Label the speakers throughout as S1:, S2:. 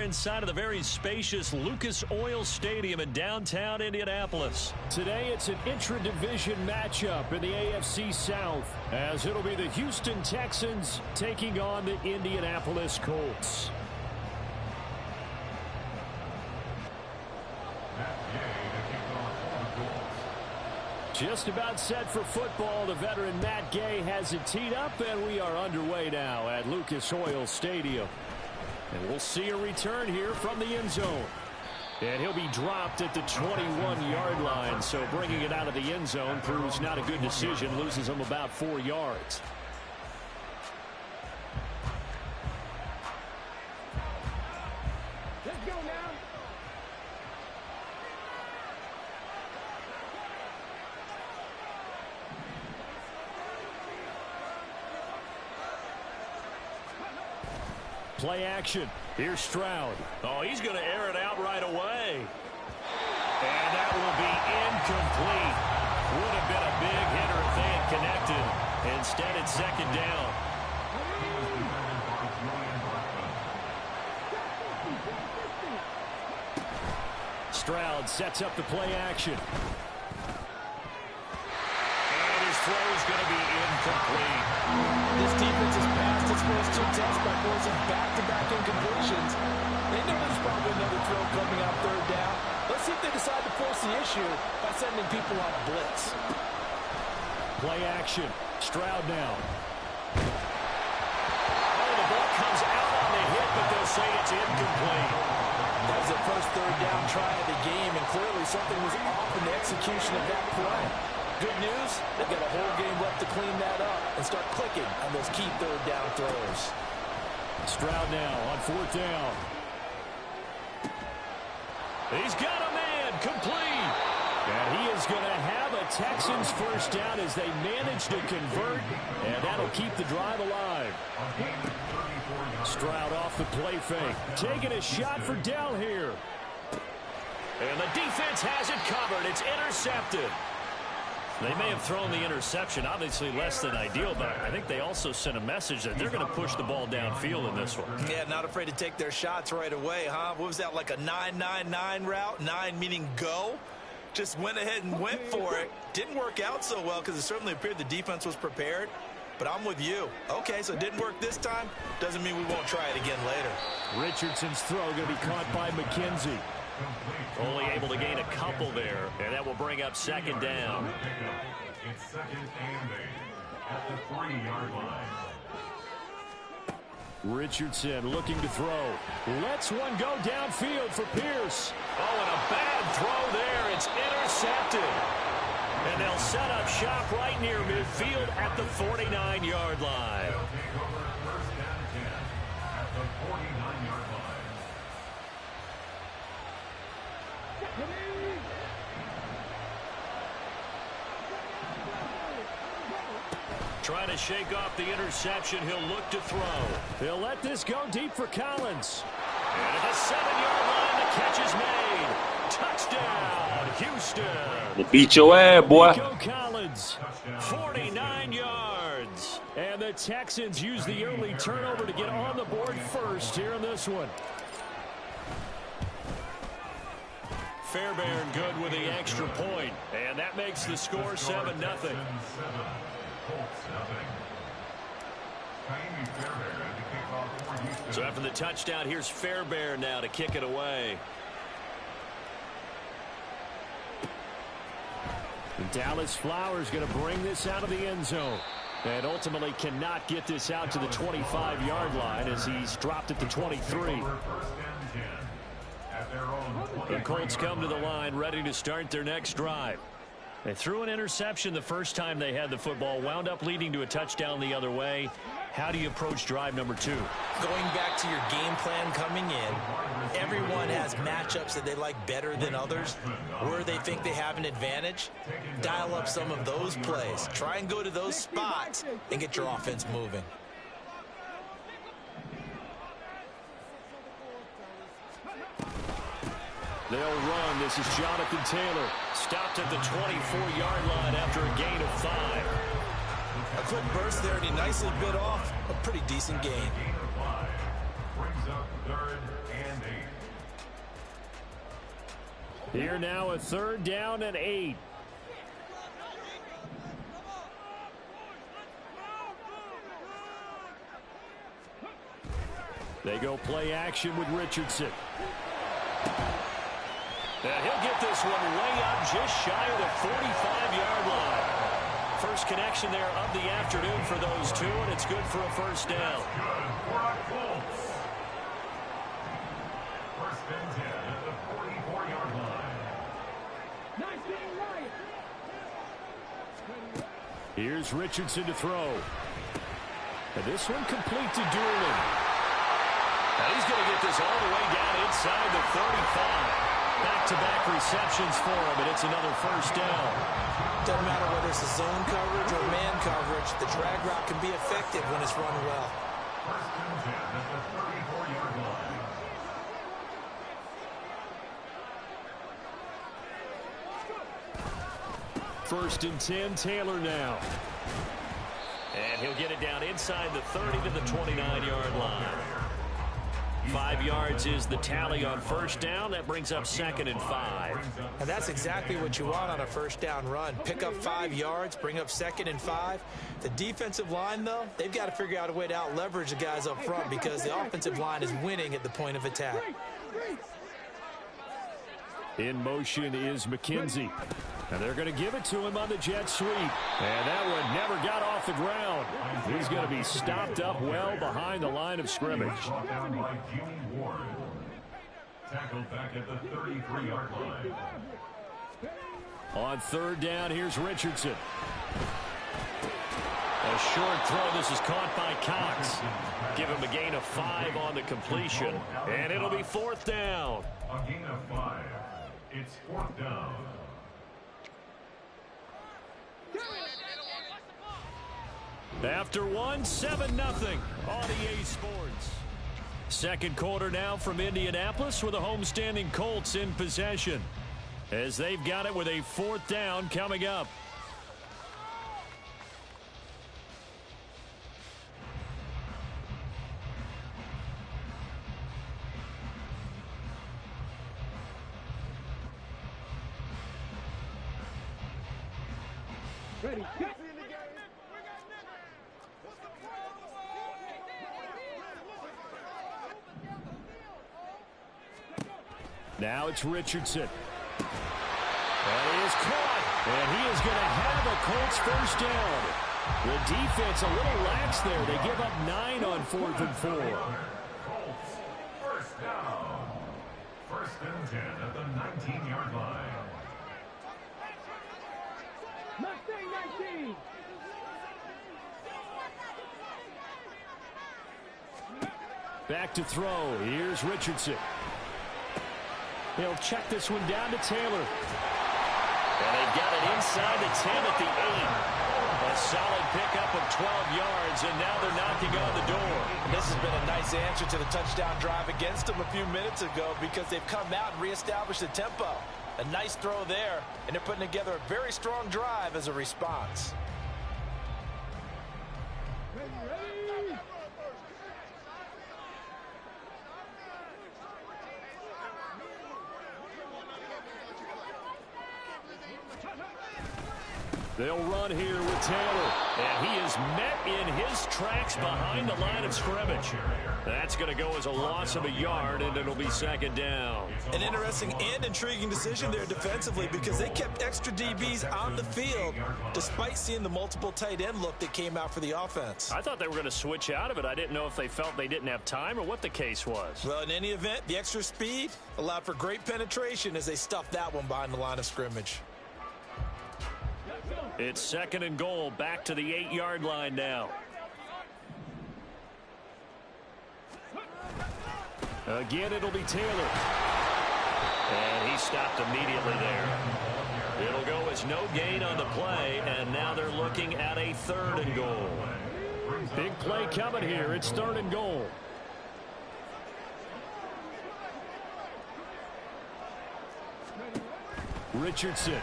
S1: inside of the very spacious Lucas Oil Stadium in downtown Indianapolis.
S2: Today it's an intra-division matchup in the AFC South, as it'll be the Houston Texans taking on the Indianapolis Colts. Just about set for football. The veteran Matt Gay has it teed up, and we are underway now at Lucas Oil Stadium. And we'll see a return here from the end zone. And he'll be dropped at the 21-yard line, so bringing it out of the end zone proves not a good decision, loses him about 4 yards.
S3: Let's go now.
S2: Play action. Here's Stroud.
S1: Oh, he's going to air it out right away. And that will be incomplete. Would have been a big hitter if they had connected. Instead, it's second down.
S2: Stroud sets up the play action.
S1: And his throw is going to be incomplete.
S4: This defense has passed its first 2 tests by forcing back-to-back incompletions. They know there's probably another throw coming out third down. Let's see if they decide to force the issue by sending people on a blitz.
S2: Play action. Stroud now.
S1: Oh, the ball comes out on the hit, but they'll say it's incomplete.
S4: That was the first third down try of the game, and clearly something was off in the execution of that play. Good news, they've got a whole game left to clean that up and start clicking on those key third down throws.
S2: Stroud now on 4th down.
S1: He's got a man, complete.
S2: And he is going to have a Texans first down as they manage to convert, and that'll keep the drive alive. Stroud off the play fake, taking a shot for Dell here.
S1: And the defense has it covered. It's intercepted. They may have thrown the interception, obviously less than ideal, but I think they also sent a message that they're going to push the ball downfield in this one.
S4: Yeah, not afraid to take their shots right away, huh? What was that, like a 9-9-9 route? 9 meaning go? Just went ahead and went for it. Didn't work out so well because it certainly appeared the defense was prepared. But I'm with you. Okay, so it didn't work this time. Doesn't mean we won't try it again later.
S2: Richardson's throw going to be caught by McKenzie.
S1: Only able to gain a couple there, and that will bring up second down.
S5: It's second and 8 at the 3-yard line.
S2: Richardson looking to throw. Lets one go downfield for Pierce.
S1: Oh, and a bad throw there. It's intercepted. And they'll set up shop right near midfield at the 49-yard line.
S5: They'll take over first and 10 at the 49-yard line.
S1: Trying to shake off the interception. He'll look to throw.
S2: They'll let this go deep for Collins.
S1: And at the 7-yard line, the catch is made. Touchdown, Houston.
S6: They beat your ass, boy.
S2: Nico Collins.
S1: 49 yards.
S2: And the Texans use the early turnover to get on the board first here in this one.
S1: Fairbairn good with the extra point. And that makes the score 7-0. So after the touchdown, here's Fairbairn now to kick it away.
S2: And Dallas Flowers going to bring this out of the end zone. And ultimately cannot get this out to the 25-yard line as he's dropped at the 23.
S1: The Colts come to the line ready to start their next drive. They threw an interception the first time they had the football, wound up leading to a touchdown the other way. How do you approach drive number 2?
S4: Going back to your game plan coming in, everyone has matchups that they like better than others, where they think they have an advantage. Dial up some of those plays. Try and go to those spots and get your offense moving.
S2: They'll run. This is Jonathan Taylor.
S1: Stopped at the 24-yard line after a gain of 5.
S4: A quick burst there, and he nicely bit off a pretty decent gain.
S5: Brings up 3rd and 8.
S2: Here now a 3rd down and 8. They go play action with Richardson. And he'll get this one way up just shy of the 45-yard line. First connection there of the afternoon for those two, and it's good for a first down.
S5: First and 10 at the 44-yard line.
S2: Here's Richardson to throw. And this one complete to Doolin. And he's going to get this all the way down inside the 35. Back-to-back receptions for him, and it's another first down.
S4: Doesn't matter whether it's a zone coverage or man coverage, the drag route can be effective when it's run well.
S5: First and 10 at the 34-yard line.
S2: First and 10, Taylor now.
S1: And he'll get it down inside the 30 to the 29-yard line. 5 yards is the tally on first down. That brings up 2nd and 5.
S4: And that's exactly what you want on a first down run. Pick up 5 yards, bring up 2nd and 5. The defensive line, though, they've got to figure out a way to out-leverage the guys up front because the offensive line is winning at the point of attack.
S2: In motion is McKenzie. And they're going to give it to him on the jet sweep. And that one never got off the ground. He's going to be stopped up well behind the line of scrimmage.
S5: Brought down by Jimmy Ward. Tackled back at the 33-yard line.
S2: On 3rd down, here's Richardson.
S1: A short throw. This is caught by Cox. Give him a gain of 5 on the completion. And it'll be 4th down.
S5: A gain of 5. It's 4th down.
S2: After 1, 7-0 on EA Sports. Second quarter now from Indianapolis with the homestanding Colts in possession as they've got it with a 4th down coming up.
S3: Ready, go.
S2: Now it's Richardson. And he is caught. And he is going to have a Colts first down. The defense a little lax there. They give up 9 on 4th and 4.
S5: Colts, first down. First and 10 at the 19-yard line.
S3: Mustang 19.
S2: Back to throw. Here's Richardson. He'll check this one down to Taylor.
S1: And they've got it inside the 10 at the 8. A solid pickup of 12 yards, and now they're knocking on the door.
S4: And this has been a nice answer to the touchdown drive against them a few minutes ago because they've come out and reestablished the tempo. A nice throw there, and they're putting together a very strong drive as a response.
S2: They'll run here with Taylor. And he is met in his tracks behind the line of scrimmage. That's going to go as a loss of a yard, and it'll be 2nd down.
S4: An interesting and intriguing decision there defensively because they kept extra DBs on the field despite seeing the multiple tight end look that came out for the offense.
S1: I thought they were going to switch out of it. I didn't know if they felt they didn't have time or what the case was.
S4: Well, in any event, the extra speed allowed for great penetration as they stuffed that one behind the line of scrimmage.
S1: It's 2nd and goal, back to the 8-yard line now.
S2: Again, it'll be Taylor.
S1: And he stopped immediately there. It'll go as no gain on the play, and now they're looking at a 3rd and goal.
S2: Big play coming here. It's 3rd and goal. Richardson.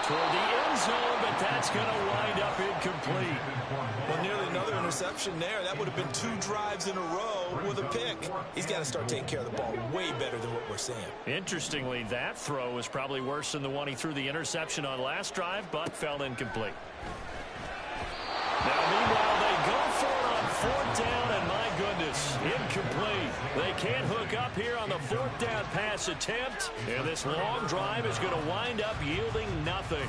S2: Toward the end zone, but that's going to wind up incomplete.
S4: Well, nearly another interception there. That would have been 2 drives in a row with a pick. He's got to start taking care of the ball way better than what we're seeing.
S1: Interestingly, that throw was probably worse than the one he threw the interception on last drive, but fell incomplete. Now, meanwhile, they go for it on 4th down, and my goodness, incomplete. They can't hook up here on the 4th down pass attempt, and this long drive is going to wind up yielding nothing.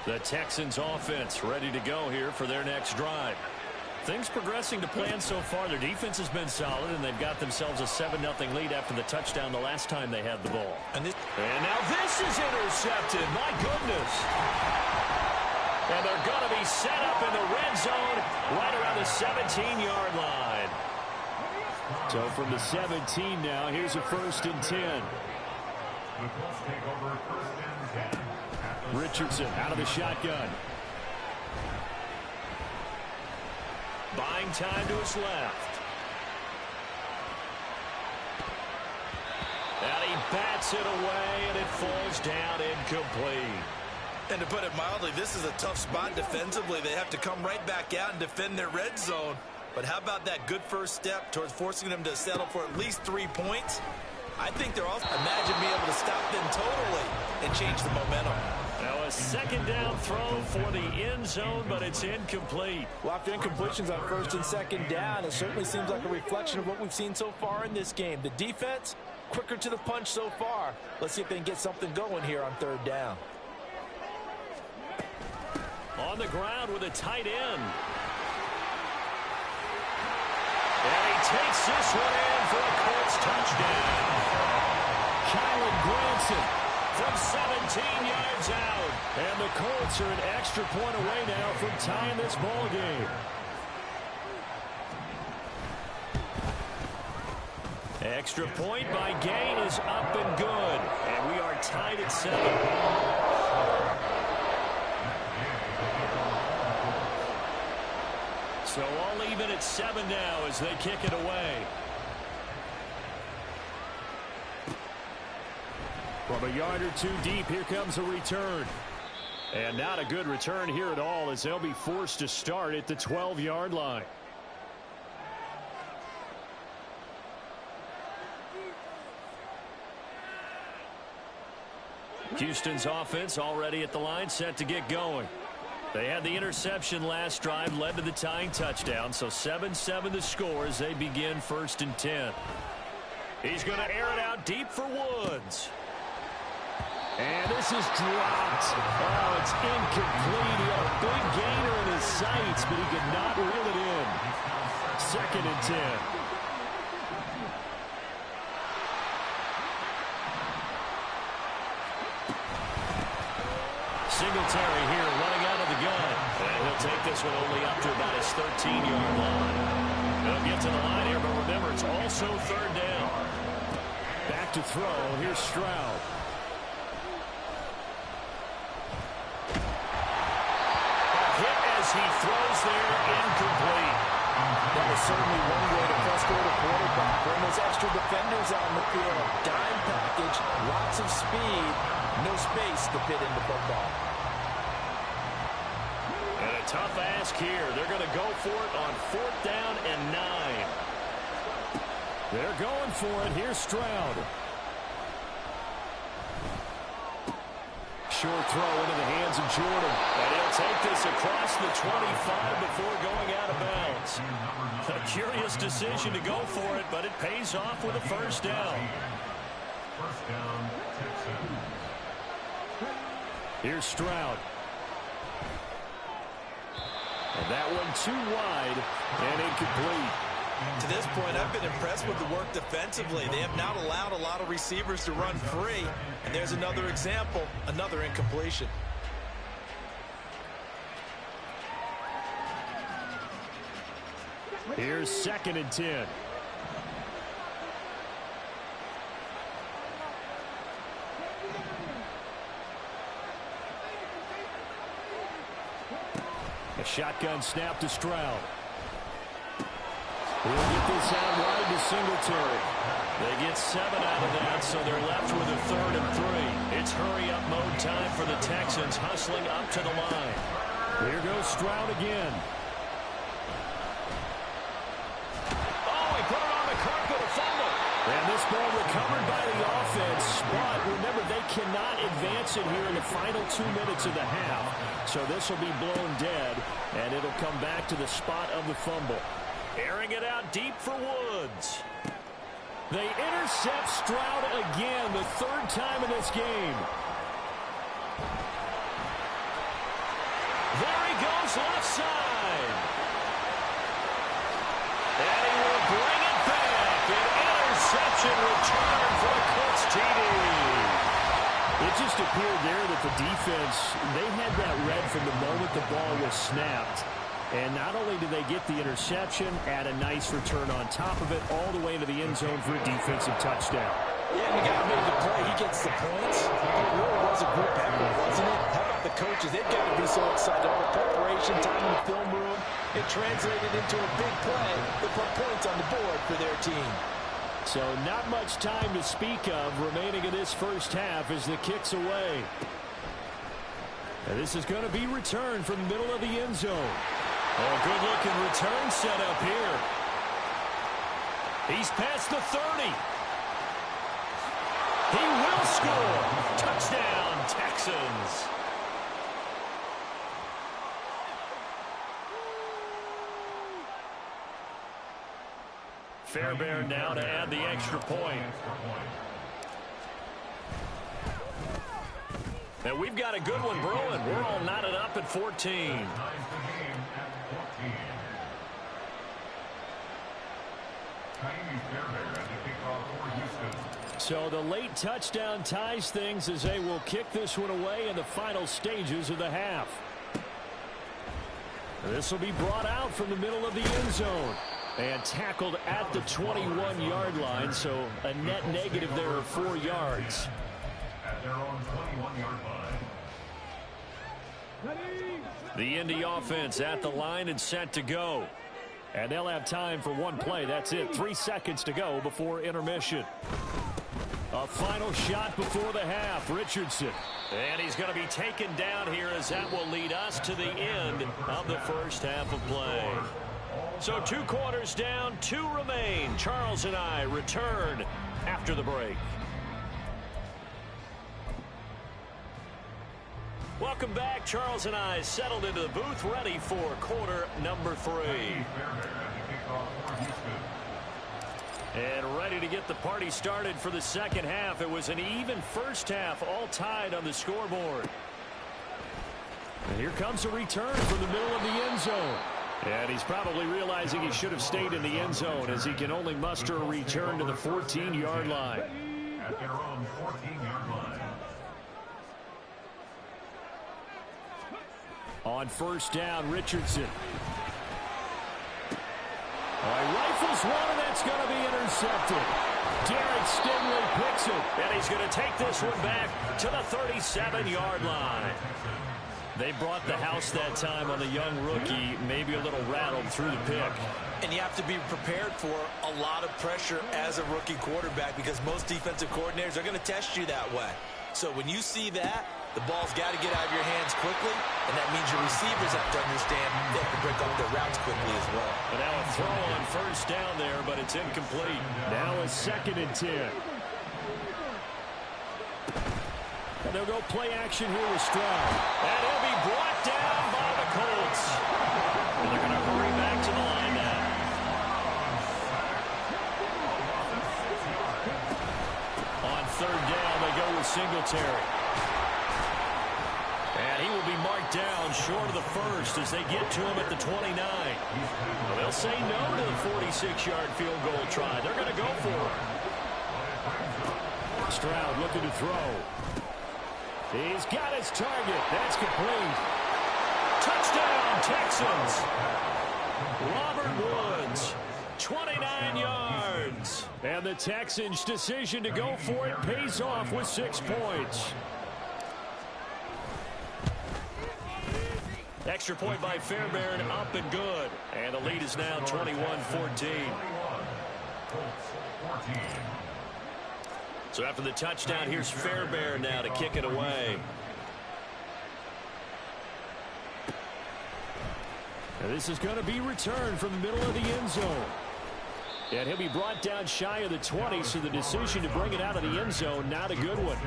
S1: The Texans offense ready to go here for their next drive. Things progressing to plan so far. Their defense has been solid, and they've got themselves a 7-0 lead after the touchdown the last time they had the ball. And now this is intercepted. My goodness. And they're going to be set up in the red zone right around the 17-yard line.
S2: So from the 17 now, here's a 1st and 10.
S5: The Colts take over 1st and 10.
S2: Richardson out of the shotgun.
S1: Buying time to his left. And he bats it away, and it falls down incomplete.
S4: And to put it mildly, this is a tough spot defensively. They have to come right back out and defend their red zone. But how about that good first step towards forcing them to settle for at least 3 points? I think they're also imagine being able to stop them totally and change the momentum.
S1: Now a 2nd down throw for the end zone, but it's incomplete.
S6: Well, after incompletions on 1st and 2nd down, it certainly seems like a reflection of what we've seen so far in this game. The defense, quicker to the punch so far. Let's see if they can get something going here on 3rd down.
S1: On the ground with a tight end. And he takes this one in for a Colts touchdown.
S2: Kylan Granson
S1: from 17 yards out.
S2: And the Colts are an extra point away now from tying this ball game.
S1: Extra point by Gain is up and good. And we are tied at 7. So all even at 7 now as they kick it away.
S2: From a yard or 2 deep, here comes a return. And not a good return here at all, as they'll be forced to start at the 12-yard line.
S1: Houston's offense already at the line, set to get going. They had the interception last drive, led to the tying touchdown, so 7-7 the score as they begin 1st and 10. He's going to air it out deep for Woods.
S2: And this is dropped. Oh, it's incomplete. He had a big gainer in his sights, but he could not reel it in. 2nd and 10.
S1: Singletary here running out of the gun. And he'll take this one only up to about his 13-yard line. He'll get to the line here, but remember, it's also 3rd down.
S2: Back to throw. Here's Stroud.
S1: He throws there, incomplete.
S6: That is certainly one way to frustrate a quarterback. Bring those extra defenders on the field. Dime package, lots of speed, no space to fit in the football.
S1: And a tough ask here. They're going to go for it on 4th down and 9.
S2: They're going for it. Here's Stroud. Short throw into the hands of Jordan.
S1: And he'll take this across the 25 before going out of bounds. A curious decision to go for it, but it pays off with a 1st down.
S5: 1st down, Texans.
S2: Here's Stroud. And that one too wide and incomplete.
S4: To this point, I've been impressed with the work defensively. They have not allowed a lot of receivers to run free. And there's another example, another incompletion.
S2: Here's 2nd and 10. A shotgun snap to Stroud. We'll get this out wide to Singletary.
S1: They get 7 out of that, so they're left with a 3rd and 3. It's hurry-up mode time for the Texans, hustling up to the line.
S2: Here goes Stroud again.
S1: Oh, he put it on the carpet, a fumble.
S2: And this ball recovered by the offense, but remember, they cannot advance it here in the final 2 minutes of the half. So this will be blown dead, and it'll come back to the spot of the fumble.
S1: Airing it out deep for Woods.
S2: They intercept Stroud again, the 3rd time in this game.
S1: There he goes, left side. And he will bring it back. An interception return for a Colts TD.
S2: It just appeared there that the defense, they had that read from the moment the ball was snapped. And not only did they get the interception, add a nice return on top of it, all the way into the end zone for a defensive touchdown.
S6: Yeah, the guy made the play. He gets the points. It really was a group effort, wasn't it? How about the coaches? They've got to be so excited. All the preparation, time in the film room, it translated into a big play that put points on the board for their team.
S2: So not much time to speak of remaining in this first half as the kick's away. And this is going to be returned from the middle of the end zone.
S1: Oh, good-looking return set up here. He's past the 30. He will score. Touchdown, Texans. Fairbairn now to add the extra point. Now we've got a good one brewing. We're all knotted up at 14.
S2: So the late touchdown ties things as they will kick this one away in the final stages of the half. This will be brought out from the middle of the end zone and tackled at the 21-yard line, so a net negative there of 4 yards.
S5: At their own 21-yard line.
S1: The Indy offense at the line and set to go.
S2: And they'll have time for one play. That's it. 3 seconds to go before intermission. A final shot before the half. Richardson.
S1: And he's going to be taken down here as that will lead us to the end of the first half of play. So 2 quarters down, 2 remain. Charles and I return after the break. Welcome back. Charles and I settled into the booth, ready for quarter number 3. And ready to get the party started for the second half. It was an even first half, all tied on the scoreboard.
S2: And here comes a return from the middle of the end zone. And he's probably realizing he should have stayed in the end zone as he can only muster a return to the 14-yard line.
S5: At their own 14-yard line.
S2: On first down, Richardson. Rifles one, and that's going to be intercepted. Derek Stingley picks it.
S1: And he's going to take this one back to the 37-yard line. They brought the house that time on the young rookie, maybe a little rattled through the pick.
S4: And you have to be prepared for a lot of pressure as a rookie quarterback because most defensive coordinators are going to test you that way. So when you see that, the ball's got to get out of your hands quickly, and that means your receivers have to understand they have to break up their routes quickly as well.
S1: And now a throw on first down there, but it's incomplete.
S2: Now a 2nd and 10. And they'll go play action here with Stroud.
S1: And he'll be brought down by the Colts. And they're going to hurry back to the line now. On third down, they go with Singletary. And he will be marked down short of the first as they get to him at the 29. Well, they'll say no to the 46-yard field goal try. They're going to go for it.
S2: Stroud looking to throw. He's got his target. That's complete.
S1: Touchdown, Texans. Robert Woods, 29 yards.
S2: And the Texans' decision to go for it pays off with 6 points.
S1: Extra point by Fairbairn, up and good. And the lead is now 21-14. So after the touchdown, here's Fairbairn now to kick it away.
S2: And this is going to be returned from the middle of the end zone. And he'll be brought down shy of the 20, so the decision to bring it out of the end zone, not a good one.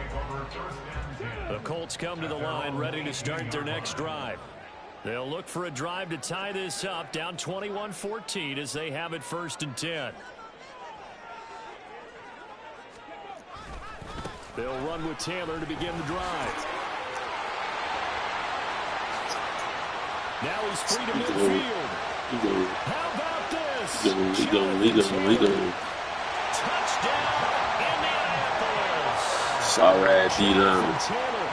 S1: The Colts come to the line, ready to start their next drive. They'll look for a drive to tie this up, down 21-14 as they have it 1st and 10.
S2: They'll run with Taylor to begin the drive. Now he's free to midfield. How about this?
S7: Legal.
S1: Touchdown, Indianapolis.
S7: Sorry, D-line.
S1: Taylor,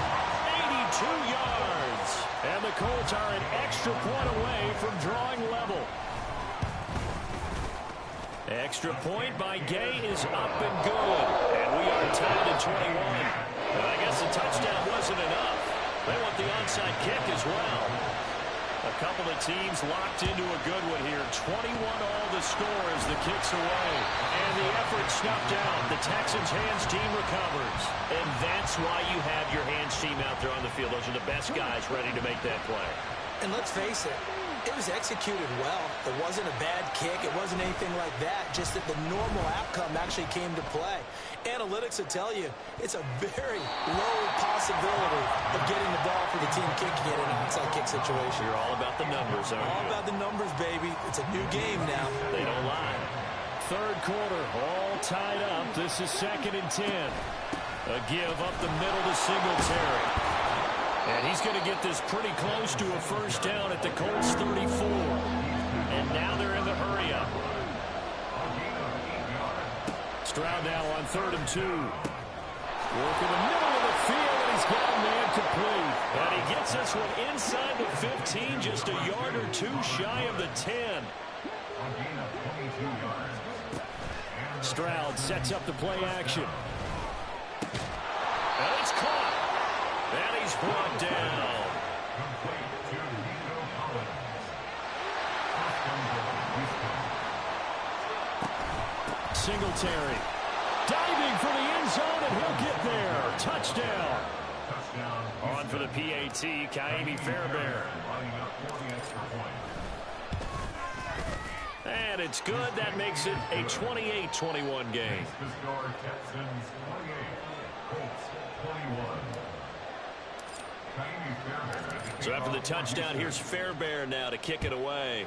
S1: 82 yards. And the Colts are an extra point away from drawing level. Extra point by Gay is up and good. And we are tied at 21. And I guess the touchdown wasn't enough. They want the onside kick as well. A couple of teams locked into a good one here. 21 all the score as the kick's away. And the effort snuffed out. The Texans' hands team recovers. And that's why you have your hands team out there on the field. Those are the best guys ready to make that play.
S6: And let's face it, it was executed well. It wasn't a bad kick. It wasn't anything like that. Just that the normal outcome actually came to play. Analytics will tell you it's a very low possibility of getting the ball for the team kicking it in an onside kick situation.
S1: You're all about the numbers, aren't you?
S6: All about the numbers, baby. It's a new game now.
S1: They don't lie.
S2: Third quarter, all tied up. This is 2nd and 10.
S1: A give up the middle to Singletary. And he's going to get this pretty close to a first down at the Colts 34. And now they're in the hurry-up.
S2: Stroud now on 3rd and 2. Work in the middle of the field, and he's got a man complete.
S1: And he gets this one inside the 15, just a yard or two shy of the 10.
S2: Stroud sets up the play action.
S1: And it's caught. And he's brought down.
S2: Singletary diving for the end zone, and he'll get there. Touchdown.
S1: On for the PAT, Kaimi Fairbairn. And it's good. That makes it a 28-21 game. So after the touchdown, here's Fairbairn now to kick it away.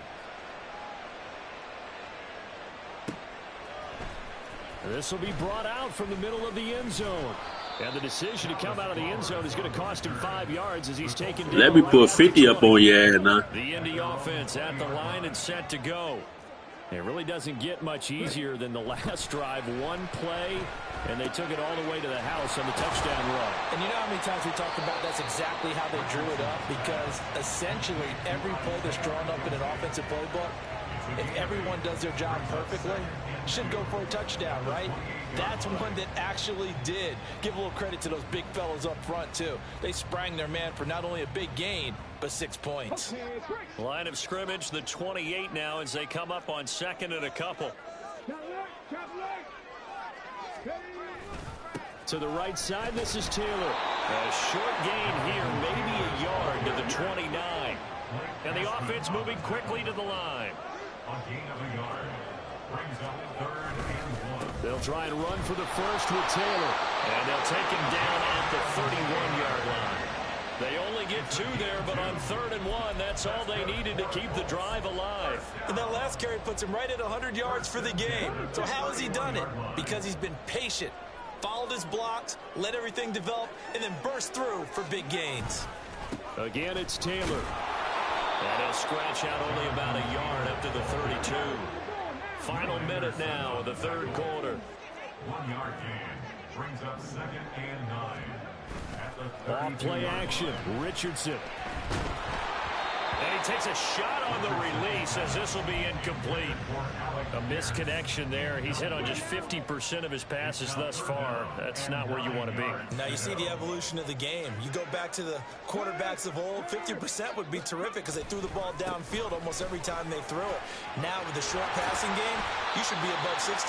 S2: This will be brought out from the middle of the end zone. And the decision to come out of the end zone is going to cost him 5 yards as he's taken down.
S7: Let me put 50 up on your ass now.
S1: The Indy offense at the line and set to go.
S2: It really doesn't get much easier than the last drive. One play, and they took it all the way to the house on the touchdown run.
S6: And you know how many times we talked about that's exactly how they drew it up? Because essentially every play that's drawn up in an offensive playbook, if everyone does their job perfectly, should go for a touchdown, right? That's one that actually did. Give a little credit to those big fellows up front, too. They sprang their man for not only a big gain, but 6 points.
S1: Line of scrimmage, the 28 now as they come up on 2nd and a couple.
S2: To the right side, this is Taylor.
S1: A short gain here, maybe a yard to the 29. And the offense moving quickly to the line.
S2: They'll try and run for the first with Taylor.
S1: And they'll take him down at the 31-yard line. They only get 2 there, but on 3rd and 1, that's all they needed to keep the drive alive.
S6: And that last carry puts him right at 100 yards for the game. So how has he done it? Because he's been patient, followed his blocks, let everything develop, and then burst through for big gains.
S2: Again, it's Taylor.
S1: And he'll scratch out only about a yard up to the 32. Final minute now of the 3rd quarter.
S5: 1 yard gain brings up 2nd and 9.
S2: Off play action. Richardson.
S1: And he takes a shot on the release as this will be incomplete. A misconnection there. He's hit on just 50% of his passes thus far. That's not where you want to be.
S4: Now you see the evolution of the game. You go back to the quarterbacks of old, 50% would be terrific because they threw the ball downfield almost every time they threw it. Now with the short passing game, you should be above 60%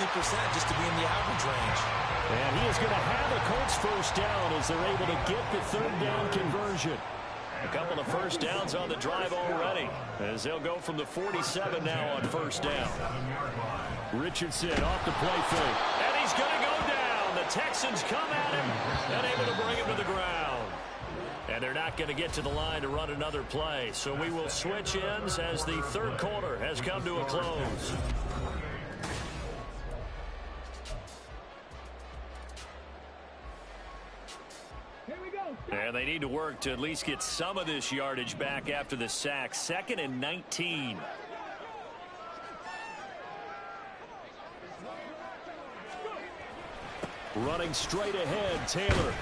S4: just to be in the average range.
S2: And he is going to have a Colts first down as they're able to get the third down conversion.
S1: A couple of first downs on the drive already as they'll go from the 47 now on first down.
S2: Richardson off the play fake.
S1: And he's going to go down. The Texans come at him and able to bring him to the ground. And they're not going to get to the line to run another play. So we will switch ends as the third quarter has come to a close. And they need to work to at least get some of this yardage back after the sack. 2nd and 19.
S2: Running straight ahead, Taylor.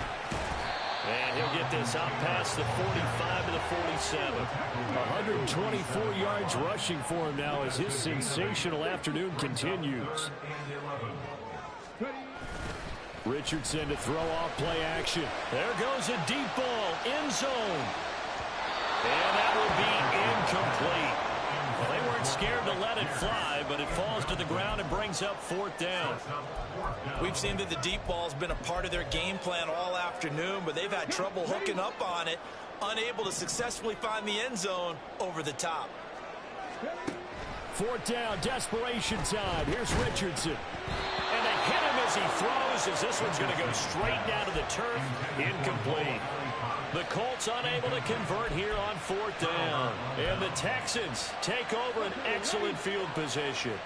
S1: And he'll get this out past the 45 to the 47.
S2: 124 yards rushing for him now as his sensational afternoon continues. Richardson to throw off play action.
S1: There goes a deep ball, end zone. And that will be incomplete. Well, they weren't scared to let it fly, but it falls to the ground and brings up 4th down.
S4: We've seen that the deep ball's been a part of their game plan all afternoon, but they've had trouble hooking up on it, unable to successfully find the end zone over the top.
S2: 4th down, desperation time. Here's Richardson.
S1: And they hit him as he throws, as this one's going to go straight down to the turf. Incomplete. The Colts unable to convert here on 4th down. And the Texans take over an excellent field position.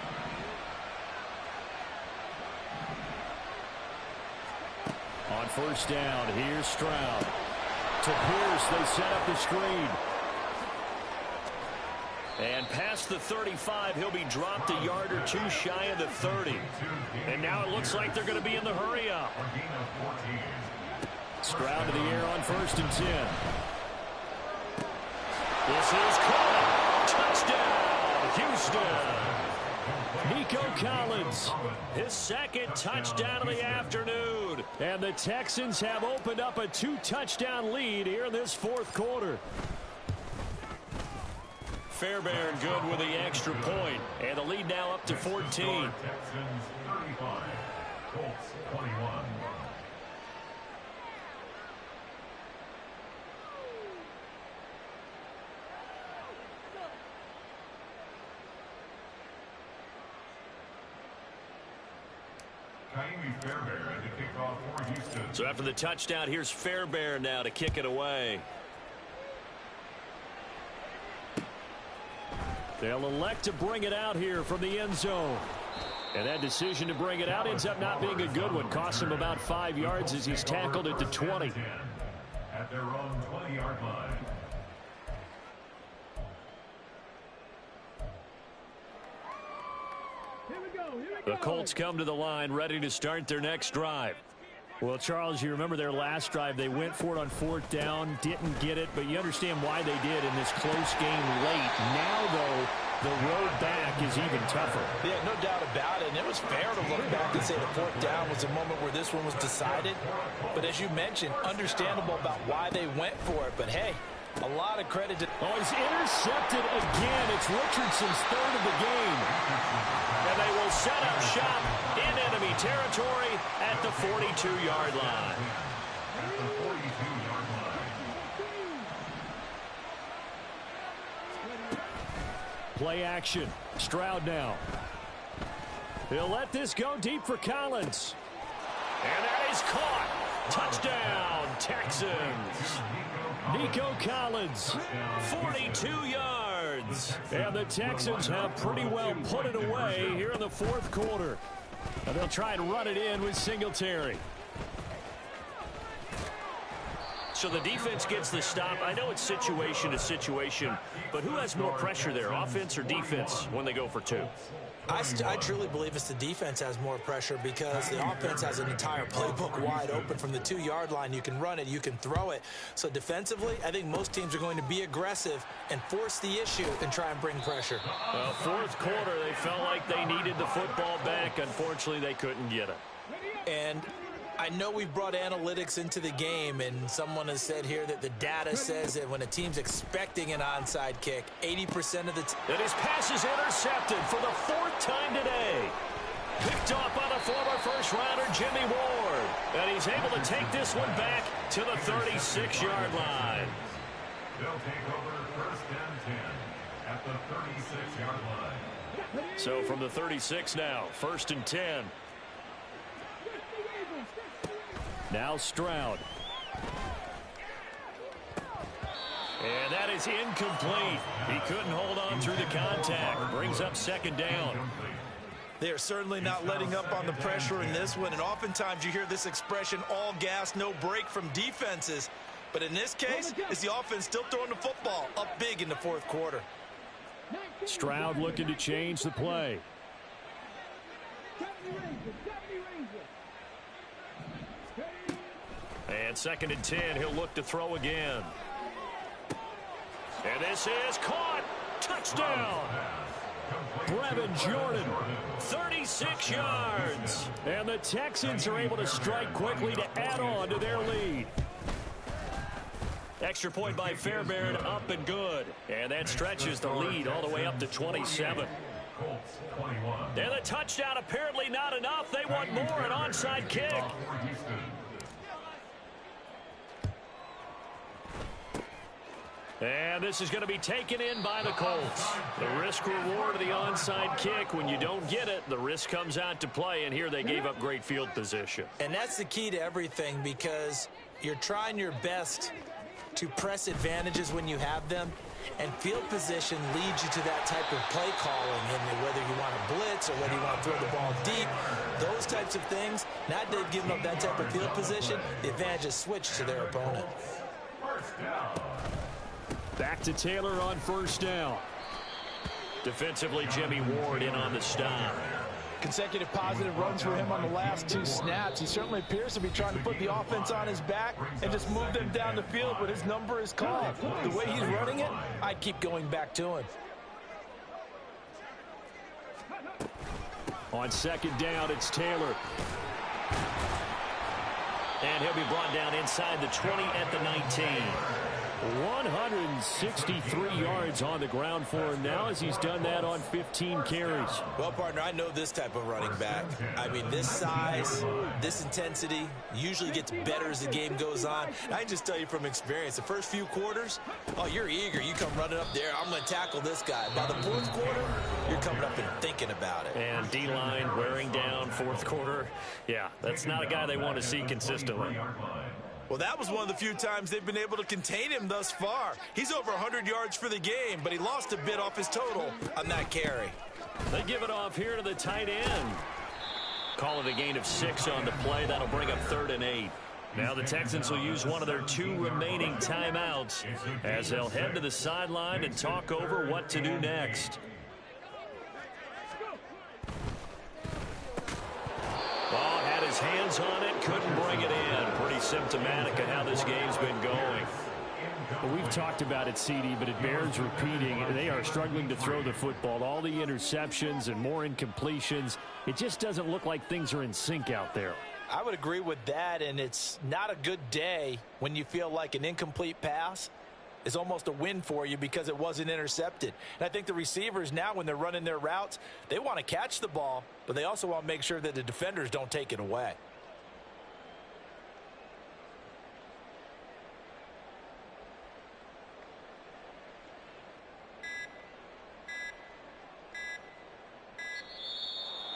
S2: On 1st down, here's Stroud. To Pierce, they set up the screen.
S1: And past the 35, he'll be dropped a yard or two shy of the 30. And now it looks like they're going to be in the hurry up.
S2: Stroud to the air on 1st and 10.
S1: This is caught. Touchdown, Houston.
S2: Nico Collins.
S1: His 2nd touchdown of the afternoon.
S2: And the Texans have opened up a 2-touchdown lead here in this 4th quarter.
S1: Fairbairn good with the extra point. And the lead now up to 14.
S5: Texans 35, Colts 21. Fairbairn to kick off for Houston.
S1: So after the touchdown, here's Fairbairn now to kick it away.
S2: They'll elect to bring it out here from the end zone. And that decision to bring it out ends up not being a good one. Costs him about 5 yards as he's tackled at the 20.
S5: At their own 20-yard line.
S1: The Colts come to the line ready to start their next drive.
S2: Well, Charles, you remember their last drive. They went for it on 4th down, didn't get it, but you understand why they did in this close game late. Now, though, the road back is even tougher.
S6: Yeah, no doubt about it. And it was fair to look back and say the 4th down was the moment where this one was decided. But as you mentioned, understandable about why they went for it. But, hey, a lot of credit to...
S2: Oh, he's intercepted again. It's Richardson's 3rd of the game.
S1: And they will set up shop in enemy territory at the 42-yard line.
S5: At the 42-yard line.
S2: Play action. Stroud now. He'll let this go deep for Collins.
S1: And that is caught. Touchdown, Texans.
S2: Nico Collins.
S1: 42 yards.
S2: And the Texans have pretty well put it away here in the 4th quarter. And they'll try and run it in with Singletary.
S1: So the defense gets the stop. I know it's situation to situation, but who has more pressure there, offense or defense, when they go for 2?
S4: I truly believe it's the defense has more pressure because the offense has an entire playbook wide open from the 2-yard line. You can run it, you can throw it. So defensively, I think most teams are going to be aggressive and force the issue and try and bring pressure.
S2: Well, fourth quarter, they felt like they needed the football back. Unfortunately, they couldn't get it.
S4: And I know we've brought analytics into the game, and someone has said here that the data says that when a team's expecting an onside kick, 80% of the time.
S2: And his pass is intercepted for the 4th time today. Picked off by the former first-rounder Jimmy Ward. And he's able to take this one back to the 36-yard line.
S5: They'll take over first and 10 at the 36-yard line.
S2: So from the 36 now, 1st and 10. Now Stroud. And that is incomplete. He couldn't hold on through the contact. Brings up 2nd down.
S4: They are certainly not letting up on the pressure in this one, and oftentimes you hear this expression, all gas, no break from defenses. But in this case, it's the offense still throwing the football up big in the 4th quarter.
S2: Stroud looking to change the play. And 2nd and 10, he'll look to throw again. And this is caught. Touchdown. Brevin Jordan, 36 yards. And the Texans are able to strike quickly to add on to their lead. Extra point by Fairbairn, up and good. And that stretches the lead all the way up to 27. And the touchdown apparently not enough. They want more, an onside kick. And this is going to be taken in by the Colts. The risk-reward of the onside kick. When you don't get it, the risk comes out to play, and here they gave up great field position.
S4: And that's the key to everything, because you're trying your best to press advantages when you have them, and field position leads you to that type of play calling, and whether you want to blitz or whether you want to throw the ball deep, those types of things. Now that they've given up that type of field position, the advantage is switched to their opponent.
S2: Back to Taylor on 1st down. Defensively, Jimmy Ward in on the stop.
S6: Consecutive positive runs for him on the last 2 snaps. He certainly appears to be trying to put the offense on his back and just move them down the field, but his number is called. The way he's running it, I keep going back to him.
S2: On 2nd down, it's Taylor. And he'll be brought down inside the 20 at the 19. 163 yards on the ground for him now, as he's done that on 15 carries.
S4: Well, partner, I know this type of running back. I mean, this size, this intensity usually gets better as the game goes on. And I can just tell you from experience, the first few quarters, oh, you're eager. You come running up there, I'm going to tackle this guy. By the 4th quarter, you're coming up and thinking about it.
S2: And D-line wearing down 4th quarter. Yeah, that's not a guy they want to see consistently.
S4: Well, that was one of the few times they've been able to contain him thus far. He's over 100 yards for the game, but he lost a bit off his total on that carry.
S2: They give it off here to the tight end. Call it a gain of 6 on the play. That'll bring up 3rd and 8. Now the Texans will use one of their 2 remaining timeouts as they'll head to the sideline and talk over what to do next. Ball had his hands on it, couldn't bring it in. Pretty symptomatic of how this game's been going. Well, we've talked about it, CD, but it bears repeating. They are struggling to throw the football. All the interceptions and more incompletions. It just doesn't look like things are in sync out there.
S6: I would agree with that, and it's not a good day when you feel like an incomplete pass is almost a win for you because it wasn't intercepted. And I think the receivers now, when they're running their routes, they want to catch the ball, but they also want to make sure that the defenders don't take it away.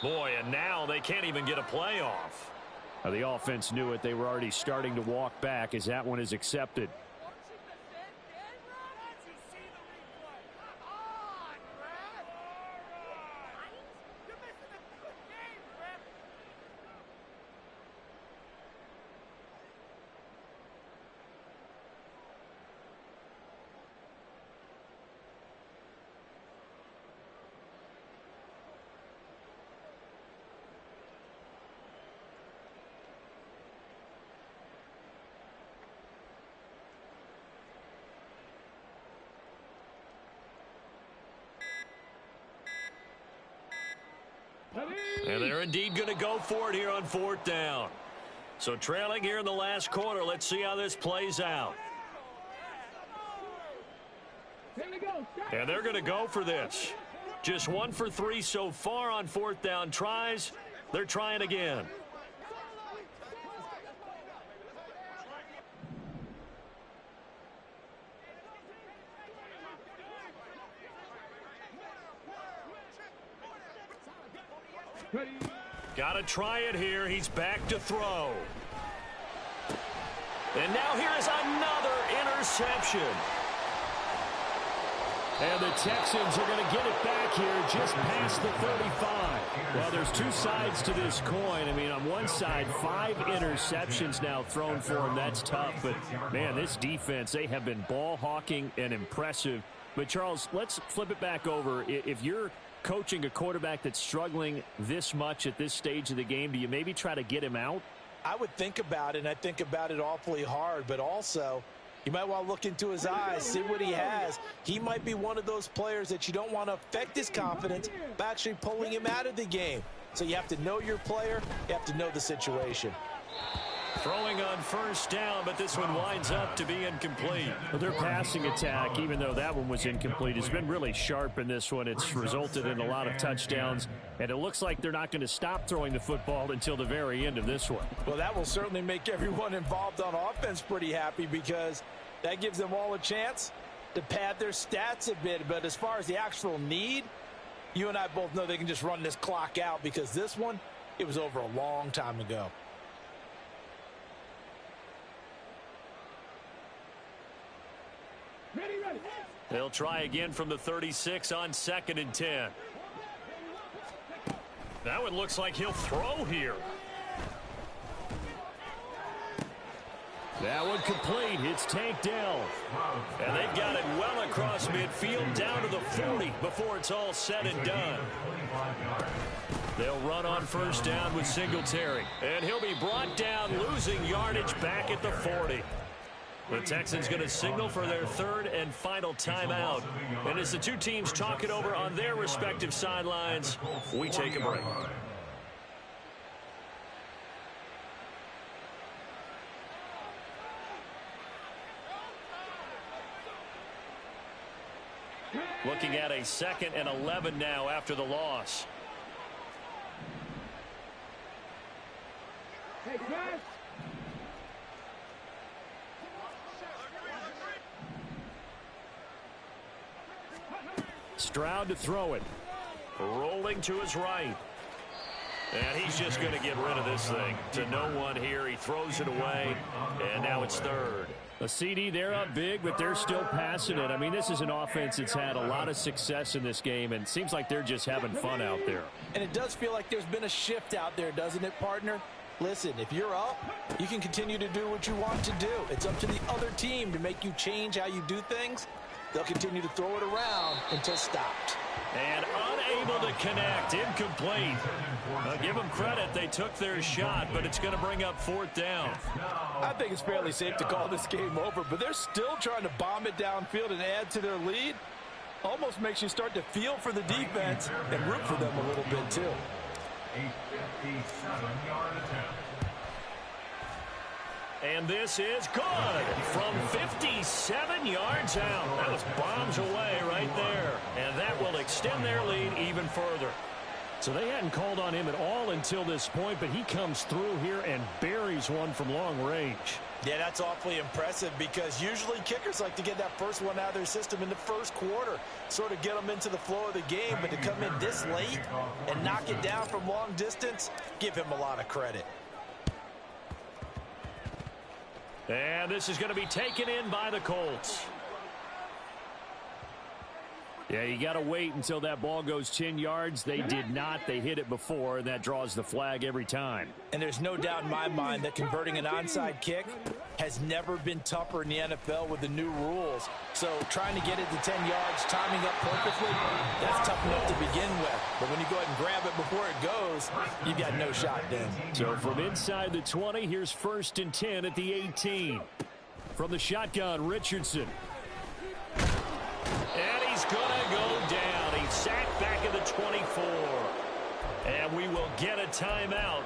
S2: Boy, and now they can't even get a playoff. Now, the offense knew it. They were already starting to walk back as that one is accepted.
S1: And they're indeed going to go for it here on 4th down. So trailing here in the last quarter. Let's see how this plays out. And they're going to go for this. Just 1 for 3 so far on 4th down tries. They're trying again. Got to try it here. He's back to throw. And now here is another interception. And the Texans are going to get it back here just past the 35. Well, there's two sides to this coin. I mean, on one side, 5 interceptions now thrown for him. That's tough. But, man, this defense, they have been ball hawking and impressive. But, Charles, let's flip it back over. If you're coaching a quarterback that's struggling this much at this stage of the game, do you maybe try to get him out?
S6: I would think about it, and I think about it awfully hard. But also, you might want to look into his eyes, see what he has. He might be one of those players that you don't want to affect his confidence by actually pulling him out of the game. So you have to know your player. You have to know the situation.
S1: Throwing on 1st down, but this one winds up to be incomplete.
S2: Well, their passing attack, even though that one was incomplete, has been really sharp in this one. It's resulted in a lot of touchdowns, and it looks like they're not going to stop throwing the football until the very end of this one.
S6: Well, that will certainly make everyone involved on offense pretty happy, because that gives them all a chance to pad their stats a bit. But as far as the actual need, you and I both know they can just run this clock out, because this one, it was over a long time ago.
S1: They'll try again from the 36 on 2nd and 10. That one looks like he'll throw here.
S2: That one complete. It's tanked down.
S1: And they've got it well across midfield down to the 40 before it's all said and done. They'll run on 1st down with Singletary. And he'll be brought down, losing yardage back at the 40. The Texans going to signal for their 3rd and final timeout. And as the two teams talk it over on their respective sidelines, we take a break. Looking at a 2nd and 11 now after the loss.
S3: Hey, Chris.
S2: Stroud to throw it.
S1: Rolling to his right. And he's just going to get rid of this thing. To no one here. He throws it away. And now it's 3rd.
S2: A CD, they're up big, but they're still passing it. I mean, this is an offense that's had a lot of success in this game, and it seems like they're just having fun out there.
S6: And it does feel like there's been a shift out there, doesn't it, partner? Listen, if you're up, you can continue to do what you want to do. It's up to the other team to make you change how you do things. They'll continue to throw it around until stopped.
S1: And unable to connect. Incomplete. Give them credit. They took their shot, but it's going to bring up 4th down.
S6: I think it's fairly safe to call this game over, but they're still trying to bomb it downfield and add to their lead. Almost makes you start to feel for the defense and root for them a little bit, too.
S5: A 57-yard attempt.
S1: And this is good from 57 yards out. That was bombs away right there. And that will extend their lead even further.
S2: So they hadn't called on him at all until this point, but he comes through here and buries one from long range.
S6: Yeah, that's awfully impressive, because usually kickers like to get that first one out of their system in the first quarter, sort of get them into the flow of the game. But to come in this late and knock it down from long distance, give him a lot of credit.
S1: And this is going to be taken in by the Colts.
S2: Yeah, you got to wait until that ball goes 10 yards. They did not. They hit it before, and that draws the flag every time.
S6: And there's no doubt in my mind that converting an onside kick has never been tougher in the NFL with the new rules. So trying to get it to 10 yards, timing up perfectly, that's tough enough to begin with. But when you go ahead and grab it before it goes, you've got no shot then.
S2: So from inside the 20, here's 1st and 10 at the 18. From the shotgun, Richardson.
S1: And he's going to go down. He's sacked back at the 24. And we will get a timeout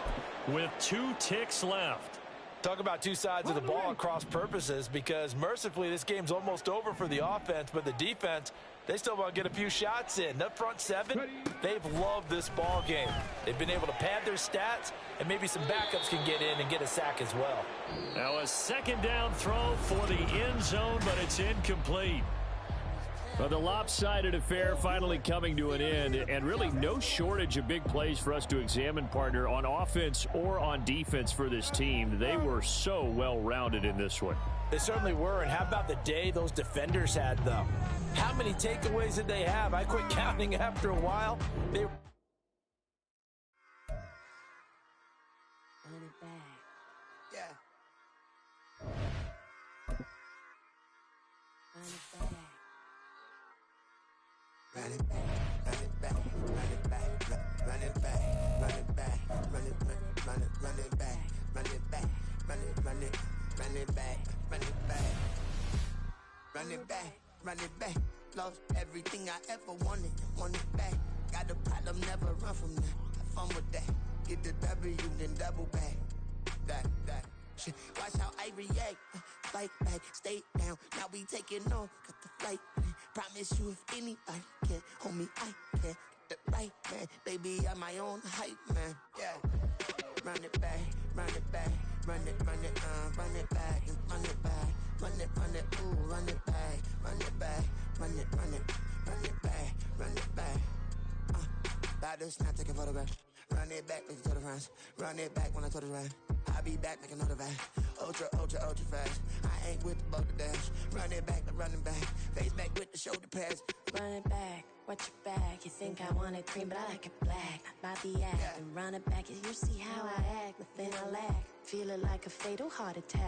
S1: with 2 ticks left.
S4: Talk about two sides of the ball at cross purposes, because mercifully this game's almost over for the offense, but the defense, they still want to get a few shots in. That front seven, they've loved this ball game. They've been able to pad their stats, and maybe some backups can get in and get a sack as well.
S1: Now a second down throw for the end zone, but it's incomplete.
S2: Well, the lopsided affair finally coming to an end, and really no shortage of big plays for us to examine, partner, on offense or on defense for this team. They were so well-rounded in this one.
S6: They certainly were, and how about the day those defenders had, though? How many takeaways did they have? I quit counting after a while. They
S8: Run it back.
S9: Yeah.
S8: Run it back.
S9: Run it back, run it back, run it back, run it back, run it back, run it back, run it back, run it back, run it back, run it back, run it back, run it back. Lost everything I ever wanted it back. Got a problem, never run from that. Have fun with that. Get the W, then double back. That. Shit. Watch how I react. Fight back, stay down. Now we taking off. Got the flight. Promise you if anybody can, homie, I can. Get the right man, baby, I'm my own hype man. Yeah. Run it back, run it back, run it back, run it back, run it back, ooh, run it back, run it back, run it back, run it back. About to snap, taking photographs. Run it back, make it to the friends. Run it back when I told it right. I'll be back, make another back. Ultra fast. I ain't with the boulder dash. Run it back, face back with the shoulder pads.
S8: Run it back, watch your back. You think I want it cream, but I like it black. Not by the act, and run it back. You see how I act, nothing I lack. Feel it like a fatal heart attack.